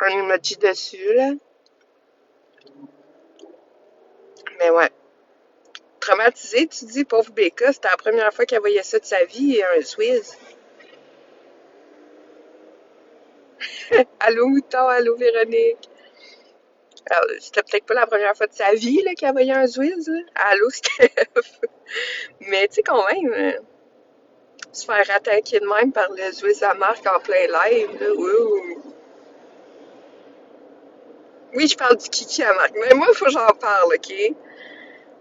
un emoji dessus, là. Mais ouais. Traumatisée, tu dis, pauvre Becca, c'était la première fois qu'elle voyait ça de sa vie, un Swiss. Allô, Mouton, allô, Véronique. Alors, c'était peut-être pas la première fois de sa vie là, qu'elle voyait un Swiss, là. Allô, Steph. Mais tu sais, quand même, se faire attaquer de même par le Swiss à Marc en plein live, là, ouh. Oui, je parle du kiki à Marc, mais moi, il faut que j'en parle, OK?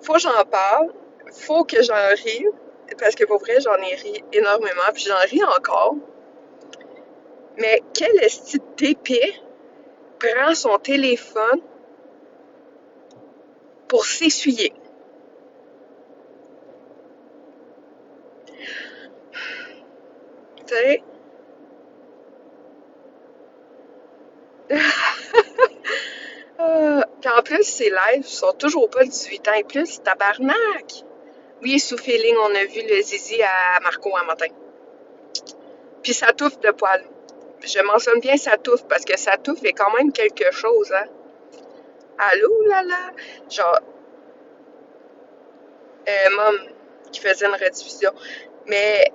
Faut que j'en parle, faut que j'en rie, parce que pour vrai, j'en ai ri énormément, puis j'en ris encore. Mais quel esti d'épais prend son téléphone pour s'essuyer? Tu sais? Puis en plus, ses lives sont toujours pas 18 ans et plus, tabarnak! Oui, sous feeling, on a vu le zizi à Marco un matin. Puis sa touffe de poil. Je mentionne bien sa touffe parce que sa touffe est quand même quelque chose, hein. Allô, là, là? Genre, Mom, qui faisait une rediffusion. Mais,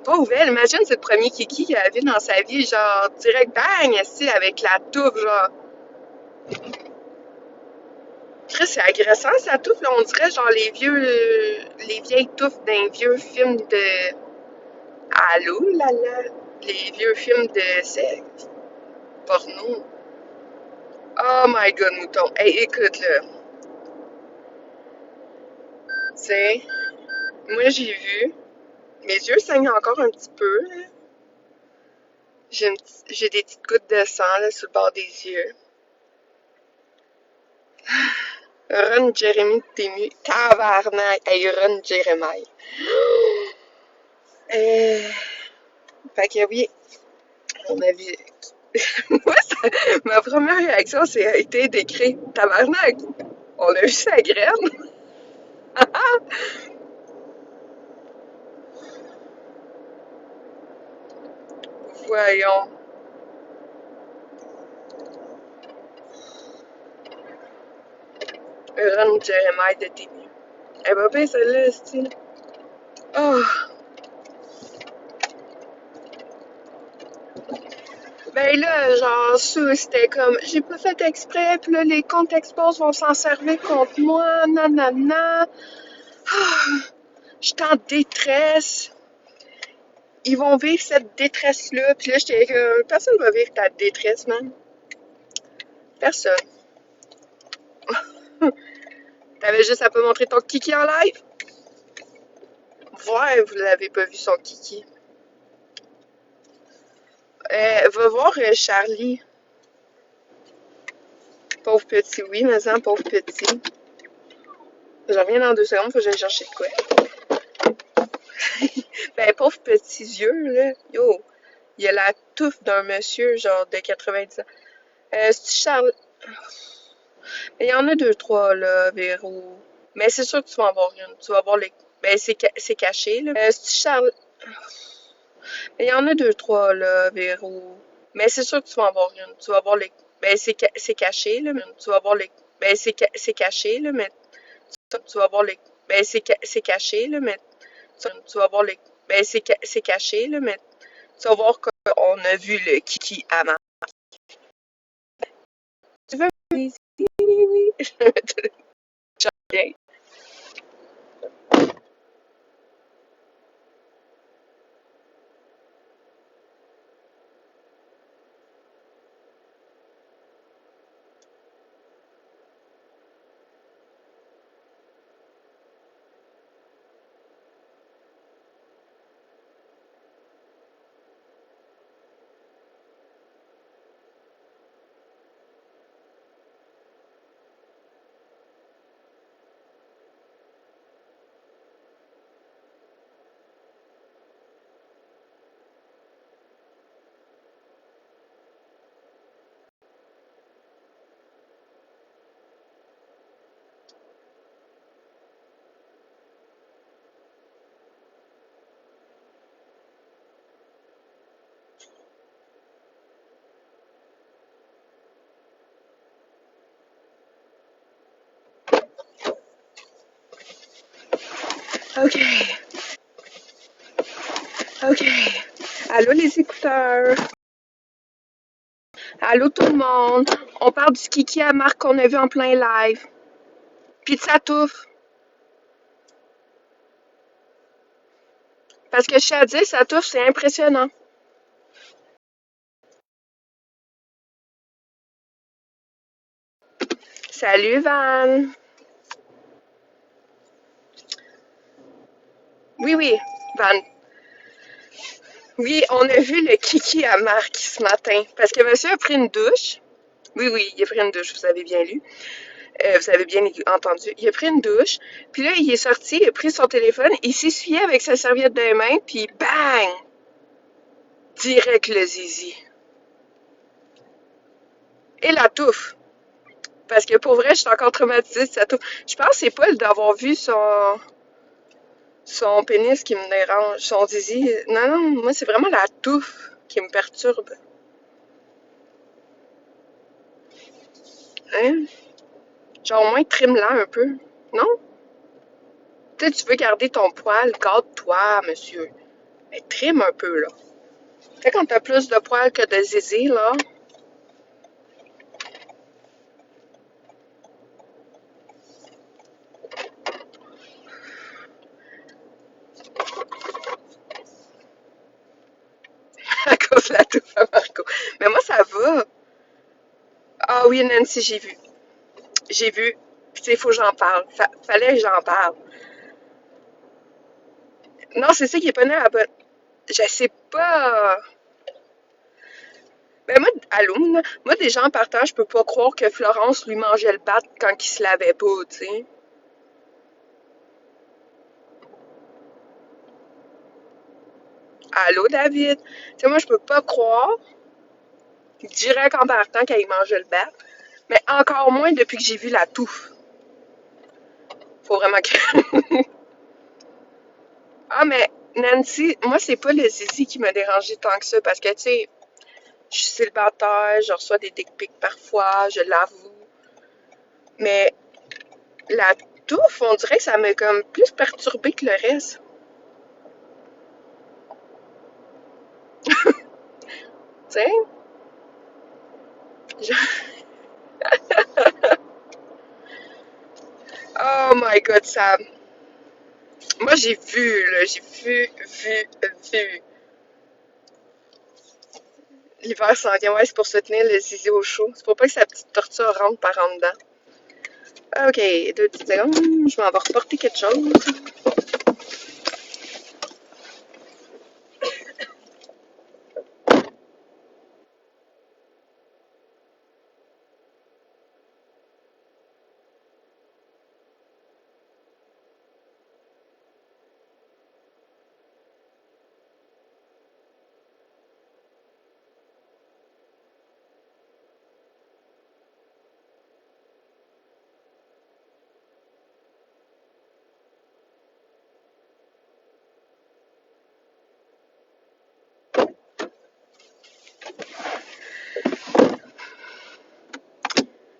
pauvre elle, imagine, c'est le premier kiki qu'elle a vu dans sa vie, genre, direct, bang, assis avec la touffe, genre. Chris, c'est agressant, sa touffe, là, on dirait, genre, les vieilles touffes d'un vieux film de... Allô, là, là? Les vieux films de sexe, porno. Oh my god, mouton. Hey, écoute, là, tu sais, moi, j'ai vu, mes yeux saignent encore un petit peu, là. J'ai des petites gouttes de sang, là, sur le bord des yeux. Ron Jeremy Tému. Tabarnak! Hey, Ron Jeremy. Euh, fait que oui, on a vu. Moi, ma première réaction, c'est a été d'écrire Tabarnak! On a vu sa graine. Voyons. Ron Jeremy de Tému. Elle va bien celle-là, style. Oh! Ben là, genre, ça, c'était comme, j'ai pas fait exprès, pis là, les comptes expos vont s'en servir contre moi, nanana. Ah, je suis en détresse. Ils vont vivre cette détresse-là. Puis là, j'étais comme, personne va vivre ta détresse, man. Personne. T'avais juste à pas montrer ton kiki en live. Ouais, vous l'avez pas vu son kiki. Va voir Charlie. Pauvre petit, oui, mais en pauvre petit. Je reviens dans 2 secondes, faut que j'aille chercher de quoi. Ben, pauvre petits yeux, là. Yo, il a la touffe d'un monsieur, genre, de 90 ans. C'est Charles. Il y en a deux, trois, là, Véro. Mais c'est sûr que tu vas en voir une. Tu vas voir les. Ben, c'est caché, là. C'est Charles. Il y en a deux, trois, là, Véro. Mais c'est sûr que tu vas en voir une. Tu vas voir les. Ben, c'est caché, là. Mais tu vas voir les. Ben, c'est caché, là, mais tu vas voir les. Ben, c'est caché, là, mais tu vas voir les. Ben, c'est caché, là, mais tu vas voir qu'on a vu le kiki avant. Tu veux? Oui, oui, oui, oui. Bien. OK. OK. Allô les écouteurs. Allô tout le monde. On parle du kiki à Marc qu'on a vu en plein live. Puis de sa touffe. Parce que je sais à dire, sa touffe, c'est impressionnant. Salut Van. Oui, oui, Van. Oui, on a vu le kiki à Marc ce matin. Parce que monsieur a pris une douche. Oui, oui, il a pris une douche, vous avez bien lu. Vous avez bien entendu. Il a pris une douche. Puis là, il est sorti, il a pris son téléphone, il s'essuyait avec sa serviette de main, puis bang! Direct le zizi. Et la touffe. Parce que pour vrai, je suis encore traumatisée de sa touffe. Je pense que c'est pas d'avoir vu son pénis qui me dérange, son zizi. Non, non, moi, c'est vraiment la touffe qui me perturbe. Hein? Genre, au moins, trime-la un peu. Non? Tu sais, tu veux garder ton poil, garde-toi, monsieur. Mais trime un peu, là. Tu sais, quand t'as plus de poils que de zizi, là. À cause de la touffe à Marco. Mais moi, ça va. Ah oui, Nancy, j'ai vu. J'ai vu. Puis, tu sais, il faut que j'en parle. Fallait que j'en parle. Non, c'est ça qui est pas né à la bonne. Je sais pas. Ben moi, allô, moi déjà en partant, je peux pas croire que Florence lui mangeait le bat quand il se lavait pas, tu sais. Allô, David? Tu sais, moi, je peux pas croire, direct en partant, qu'il mangeait le bat. Mais encore moins depuis que j'ai vu la touffe. Faut vraiment que... Ah, mais Nancy, moi, c'est pas le zizi qui m'a dérangé tant que ça, parce que, tu sais, je suis célibataire, je reçois des dick pics parfois, je l'avoue. Mais la touffe, on dirait que ça m'a comme plus perturbé que le reste. Tu sais? Je- Oh my god, ça. Moi, j'ai vu, là, j'ai vu. L'hiver s'en vient, ouais, c'est pour se tenir le zizi au chaud. C'est pour pas que sa petite tortue rentre par en dedans. Ok, 2 petites secondes, je m'en vais reporter quelque chose.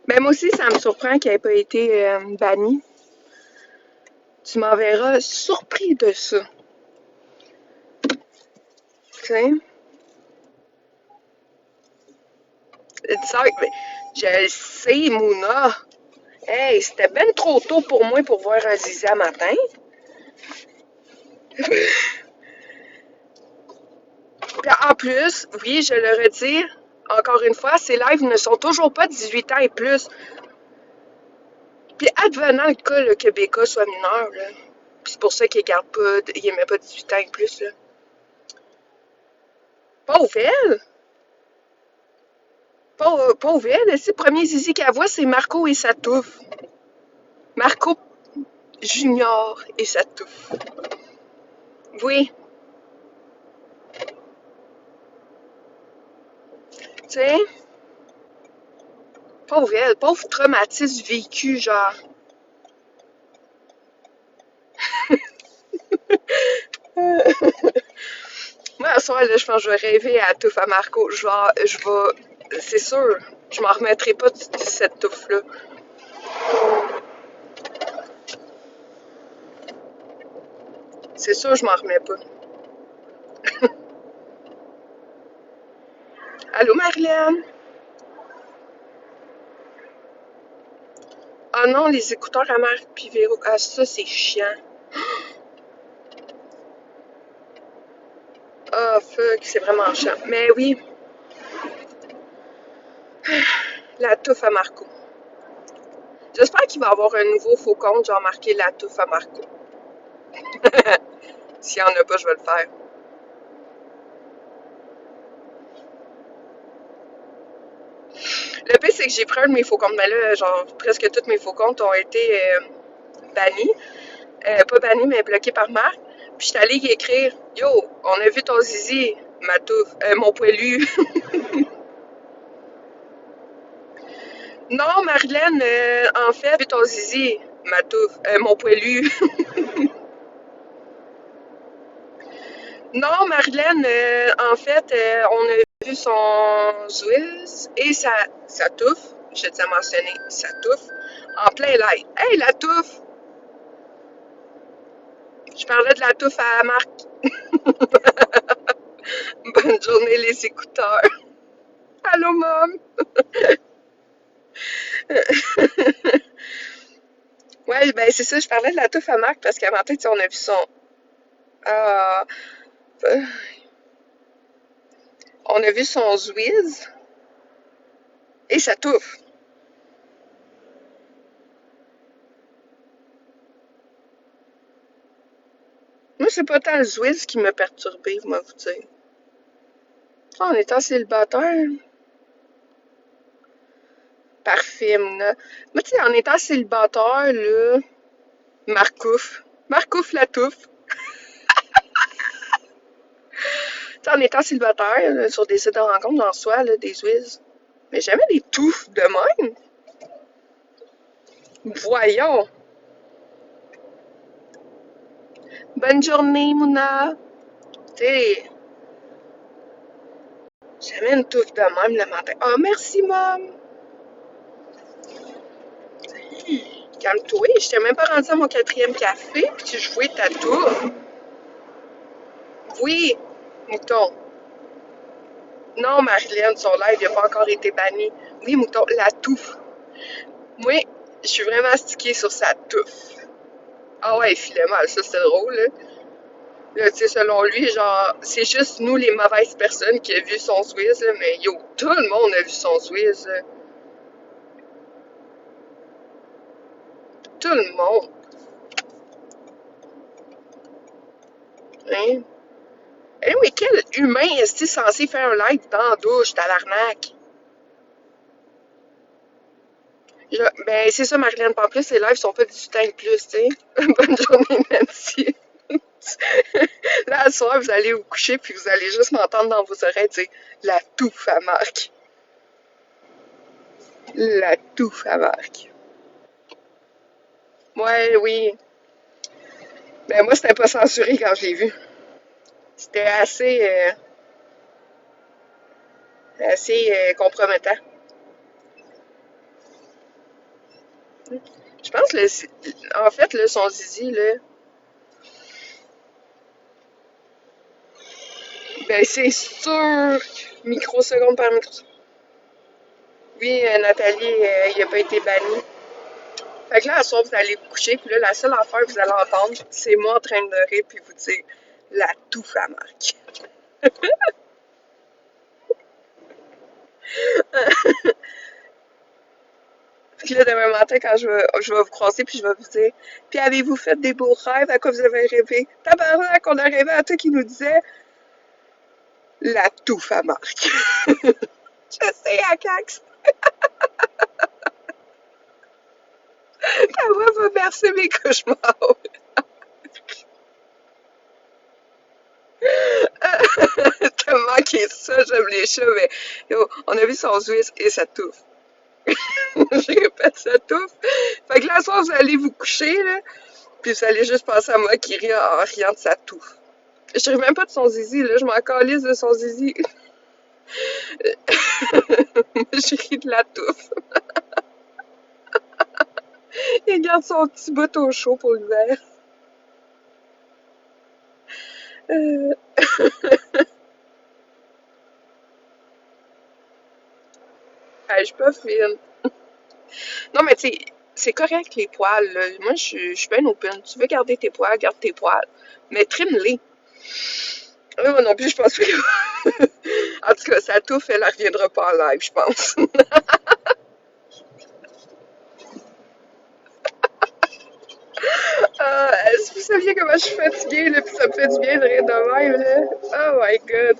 Ben, moi aussi, ça me surprend qu'il ait pas été banni. Tu m'enverras surpris de ça. Tu sais? Ça, je le sais, Mouna. Hey, c'était ben trop tôt pour moi pour voir un zizi à matin. Puis en plus, oui, je le redis, encore une fois, ces lives ne sont toujours pas 18 ans et plus. Puis advenant le cas là, que BK soit mineur, là. Puis c'est pour ça qu'il garde pas, il aimait pas 18 ans et plus, là. Pauvre elle! Pauvre elle! Le premier zizi qu'elle voit, c'est Marco et sa touffe. Marco Junior et sa touffe. Oui, tu sais, pauvre elle, pauvre traumatisme vécu, genre. Moi, à soir, là, je pense que je vais rêver à la touffe à Marco. C'est sûr, je m'en remettrai pas de cette touffe-là. C'est sûr, je m'en remets pas. Allô, Marlène? Ah non, les écouteurs à Marc puis Véro. Ah, ça, c'est chiant. Ah, fuck, c'est vraiment chiant. Mais oui, la touffe à Marco. J'espère qu'il va y avoir un nouveau faux compte, genre marqué la touffe à Marco. S'il y en a pas, je vais le faire. Le pire, c'est que j'ai pris un de mes faux comptes. Mais là, genre, presque tous mes faux comptes ont été bannis. Pas bannis, mais bloqués par Marc. Puis j'étais allée y écrire: Yo, on a vu ton zizi, ma touffe, mon poilu. Non, Marlène, en fait, vu ton zizi, ma touffe, mon poilu. Non, Marlène, en fait, on a vu son Zwiz et sa touffe, je tiens à mentionner, sa touffe, en plein live. Hey, la touffe! Je parlais de la touffe à Marc. Bonne journée, les écouteurs. Allô, mom! Ouais, ben c'est ça, je parlais de la touffe à Marc parce qu'à matin, tu sais, on a vu son... Ah, euh, on a vu son Zwiz et sa touffe. Moi, c'est pas tant le Zwiz qui m'a perturbé, moi, vous dire. Ah, en étant célibataire, parfait, Mouna. Moi, tu sais, en étant célibataire, là, Marcouf. Marcouf la touffe. Tu sais, en étant célibataire, là, sur des sites de rencontres en soi, là, des Zwiz. Mais jamais des touffes de même. Voyons. Bonne journée, Mouna. Tu sais, jamais une touffe de même le matin. Ah, merci, Mom. Calme-toi, je t'ai même pas rendu à mon quatrième café, puis tu jouais ta touffe. Oui, mouton. Non, Marilyn, son live n'a pas encore été banni. Oui, mouton, la touffe. Moi, je suis vraiment stickée sur sa touffe. Ah ouais, il filait mal, ça c'est drôle, là. Là, tu sais, selon lui, genre, c'est juste nous les mauvaises personnes qui a vu son Swiss, là, mais yo, tout le monde a vu son Swiss, là. Tout le monde, hein. Eh oui, quel humain est-il censé faire un live dans la douche, tabarnak? Ben, c'est ça, Marilyn, pas plus, les lives sont pas 18 ans et plus, tu sais. Bonne journée, Nancy. Là, à soir, vous allez vous coucher, puis vous allez juste m'entendre dans vos oreilles dire la touffe à Marc. La touffe à Marc. Ouais, oui. Ben, moi, c'était pas censuré quand je l'ai vu. C'était assez compromettant. Je pense, en fait, là, son zizi, là, ben, c'est sûr, microseconde par microseconde. Oui, Nathalie, il a pas été banni. Fait que là, à soir, vous allez vous coucher, puis là, la seule affaire que vous allez entendre, c'est moi en train de rire, puis vous dire la touffe à Marc. Puis là, demain matin, quand je vais vous croiser, puis je vais vous dire, puis avez-vous fait des beaux rêves? À quoi vous avez rêvé? Tabarnak, on a rêvé à toi qui nous disait la touffe à Marc. Je sais, Acax, ta voix va bercer mes cauchemars. T'as manqué ça, j'aime les chats, mais yo, on a vu son Suisse et sa touffe. Je répète, sa touffe. Fait que là, ce soir, vous allez vous coucher, là, puis vous allez juste penser à moi qui rit en riant de sa touffe. Je ris même pas de son zizi, là, je m'en calisse de son zizi. Je ris de la touffe. Il garde son petit bout au chaud pour l'hiver. Euh, je suis pas fine. Non, mais tu sais, c'est correct les poils, là. Moi, je suis bien open. Tu veux garder tes poils, garde tes poils. Mais trim-les. Moi non plus, je pense que. En tout cas, sa touffe, elle ne reviendra pas en live, je pense. Est-ce que vous saviez comment je suis fatiguée, là, puis ça me fait du bien de rire de même, là? Oh my god.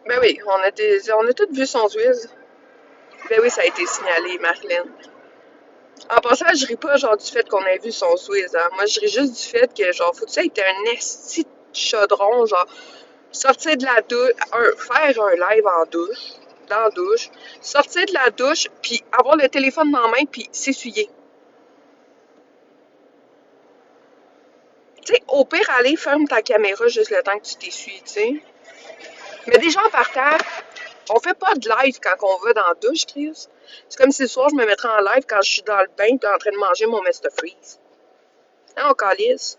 Ben oui, on a toutes vu son Zwiz. Ben oui, ça a été signalé, Marlène. En passant, je ris pas genre du fait qu'on ait vu son Swiss, hein. Moi, je ris juste du fait que genre, faut que ça ait été un esti de chaudron, genre, sortir de la douche, faire un live en douche, dans la douche, sortir de la douche, puis avoir le téléphone dans la main, puis s'essuyer. Tu sais, au pire, aller, ferme ta caméra juste le temps que tu t'essuies, tu sais. Mais déjà en partant, on fait pas de live quand on va dans la douche, Chris. C'est comme si le soir, je me mettrais en live quand je suis dans le bain, en train de manger mon Mr. Freeze. Hein, on calisse.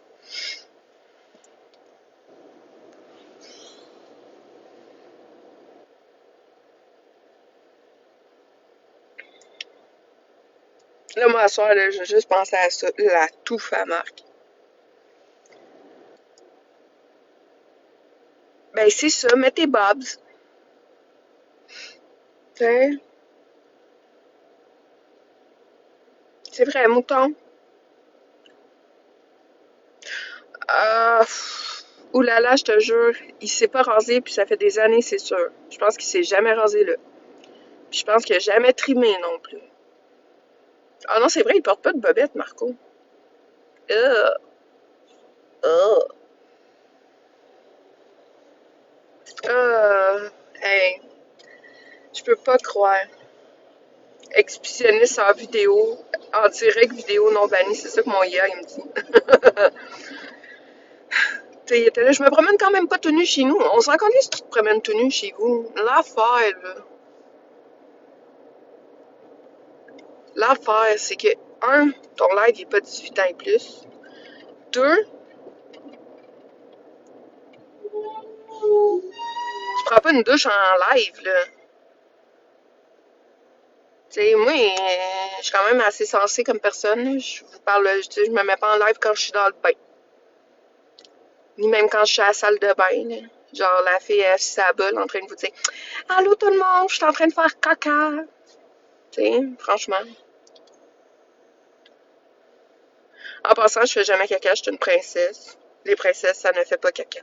Là, moi, à soir, là, j'ai juste pensé à ça, la touffe à Marc. Ben, c'est ça, mets tes bobs. T'sais, c'est vrai, mouton. Ah, oulala, je te jure, il s'est pas rasé, puis ça fait des années, c'est sûr. Je pense qu'il s'est jamais rasé là. Puis je pense qu'il a jamais trimé non plus. Ah non, c'est vrai, il porte pas de bobette, Marco. Euh, euh, hey, je peux pas croire. Exhibitionniste en vidéo, en direct vidéo non banni, c'est ça que mon IA, il me dit. T'sais, il était là, je me promène quand même pas tenue chez nous. On s'en calisse si tu te promènes tenue chez vous. L'affaire, là. L'affaire, c'est que, un, ton live n'est pas 18 ans et plus. Deux, tu prends pas une douche en live, là. Tu sais, moi, je suis quand même assez sensée comme personne, là. Je vous parle, je me mets pas en live quand je suis dans le bain. Ni même quand je suis à la salle de bain, là. Genre, la fille est assise à la bolle en train de vous dire allô tout le monde, je suis en train de faire caca. Tu sais, franchement. En passant, je fais jamais caca, je suis une princesse. Les princesses, ça ne fait pas caca.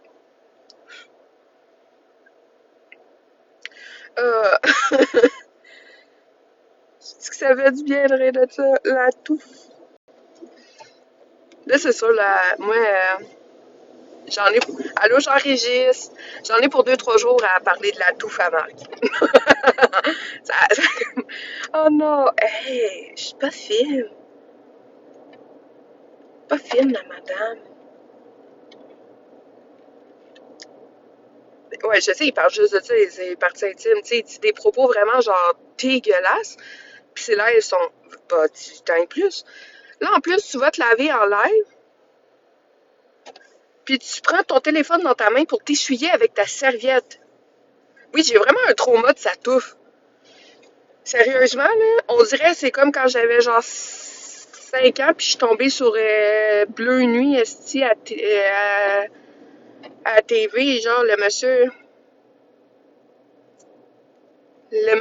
Euh, est-ce que ça fait du bien de rire de ça? La touffe. Là, c'est sûr, là, moi, j'en ai. Allô, j'enregistre. J'en ai pour 2, 3 jours à parler de la touffe à Marc. Oh non, hey, je suis pas fine. Pas fine, la madame. Ouais, je sais, il parle juste de ça, les parties intimes. Tu sais, il dit des propos vraiment genre dégueulasses. Puis c'est là, ils sont pas 18 ans et plus. Là, en plus, tu vas te laver en live, puis tu prends ton téléphone dans ta main pour t'essuyer avec ta serviette. Oui, j'ai vraiment un trauma de sa touffe. Sérieusement, là, on dirait que c'est comme quand j'avais genre 5 ans, puis je suis tombée sur Bleu Nuit, esti, à TV, genre, le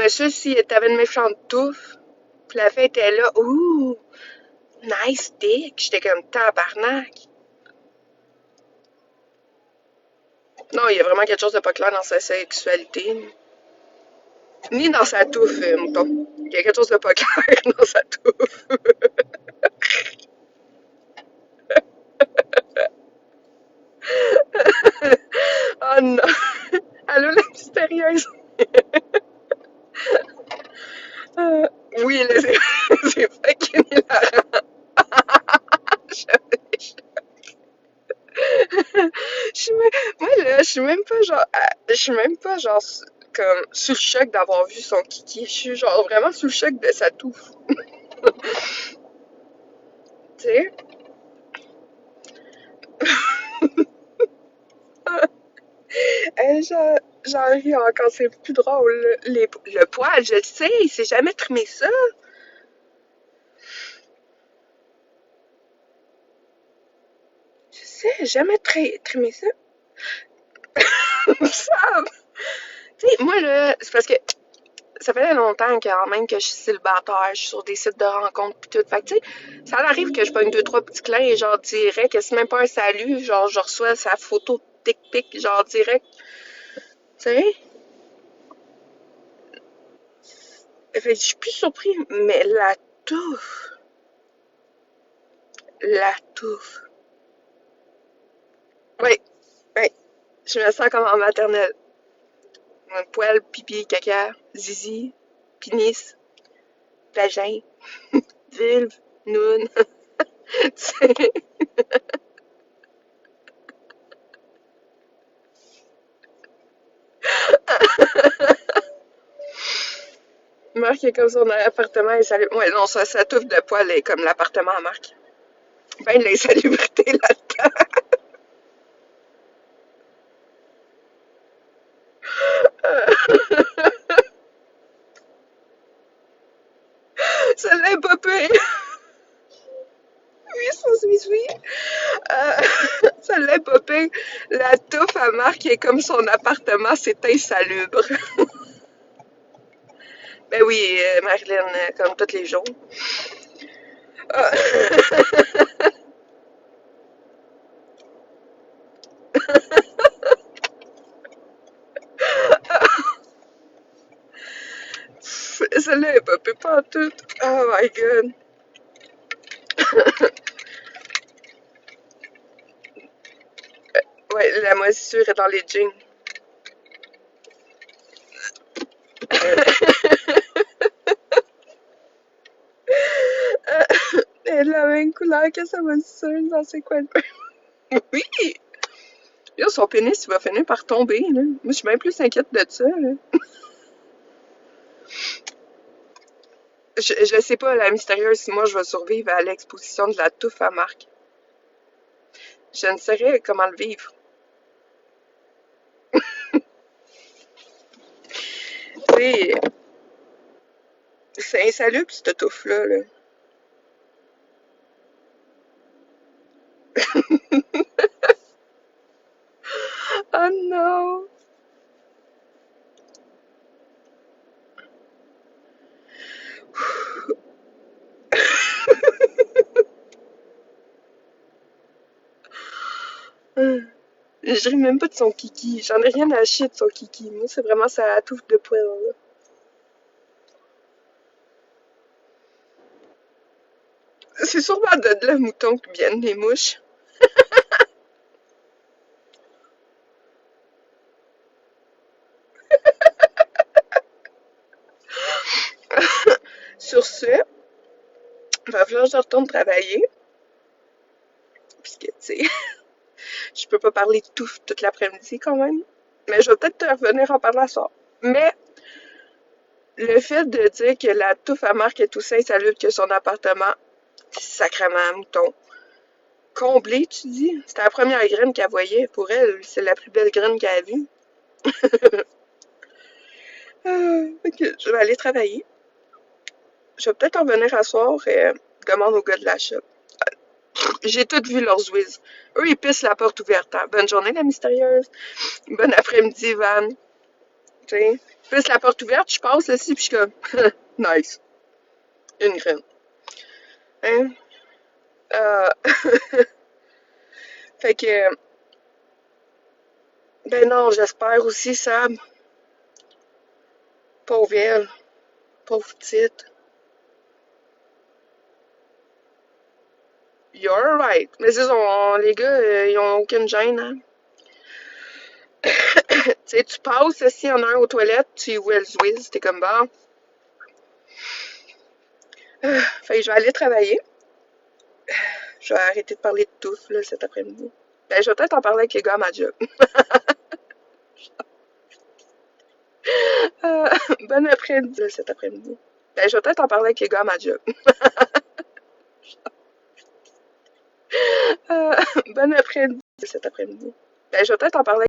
monsieur, s'il avait une méchante touffe, puis la fille était là, ouh, nice dick. J'étais comme tabarnak. Non, il y a vraiment quelque chose de pas clair dans sa sexualité. Ni dans sa touffe, mouton. Il y a quelque chose de pas clair dans sa touffe. Oh non. Allô, la mystérieuse. Euh, oui, là, c'est fucking hilarant. Je suis même, moi, là, je suis même pas genre, je suis même pas genre comme sous le choc d'avoir vu son kiki. Je suis genre vraiment sous le choc de sa touffe. Tu sais? J'en ris encore, c'est plus drôle. Le poil, je le sais, il s'est jamais trimé ça. Je sais, jamais trimé ça. Ça, tu sais, moi, là, c'est parce que ça fait longtemps quand même que je suis célibataire, je suis sur des sites de rencontres pis tout. Fait que, tu sais, ça arrive que je pogne deux, trois petits clins et genre direct, que c'est même pas un salut, genre je reçois sa photo tic-pic, genre direct, tu sais. Fait que je suis plus surpris, mais la touffe. Oui, oui, je me sens comme en maternelle. Poil, pipi, caca, zizi, pénis, vagin, vulve, noun. Tu sais. Marc est comme son appartement et salut. Ouais, non, ça, sa touffe de poil est comme l'appartement à Marc. Ben, de l'insalubrité là-dedans. Ça l'a pas pire. Oui, ça oui. Ça l'a pas pire. La touffe à Marc est comme son appartement, c'est insalubre. Ben oui, Marilyn, comme tous les jours. Celle-là est pas pire, pas en tout. Oh my god. Ouais, la moisissure est dans les jeans. Elle est de la même couleur que sa moisissure dans ses coins. Oui! Yo, son pénis, il va finir par tomber, là. Moi, je suis bien plus inquiète de ça, là. Je sais pas, la mystérieuse, si moi je vais survivre à l'exposition de la touffe à Marc. Je ne saurais comment le vivre. Tu sais, c'est insalubre, cette touffe-là, là. Oh non! Je ris même pas de son kiki. J'en ai rien à chier de son kiki. Moi, c'est vraiment sa touffe de poil, là. C'est sûrement de là, mouton, que viennent les mouches. Sur ce, il va falloir que je retourne travailler. Puisque, tu sais, je peux pas parler de tout toute l'après-midi quand même. Mais je vais peut-être te revenir en parler à soir. Mais le fait de dire que la touffe à Marc est aussi insalubre que son appartement, sacrément mouton. Comblé, tu dis? C'était la première graine qu'elle voyait. Pour elle, c'est la plus belle graine qu'elle a vue. Ok, je vais aller travailler. Je vais peut-être en revenir à soir et demande au gars de la shop. J'ai tout vu leurs whiz. Eux, ils pissent la porte ouverte. Hein. Bonne journée, la mystérieuse. Bon après-midi, Van. Tu sais, pisse la porte ouverte, je passe ici, puis je suis comme, nice. Une graine. Hein? Euh, fait que, ben non, j'espère aussi, Sam. Pauvre elle. Pauvre petite. You're right. Mais c'est ça, les gars, ils ont aucune gêne, hein. Tu sais, tu passes, s'il y en a un aux toilettes, tu vois le whiz, t'es comme bon. Fait que je vais aller travailler. Je vais arrêter de parler de tout, là, cet après-midi. Ben, je vais peut-être en parler avec les gars à ma job. Euh, bon après-midi, là, cet après-midi. Ben, je vais peut-être en parler avec les gars à ma job. Euh, bon après-midi, cet après-midi. Ben, je vais peut-être en parler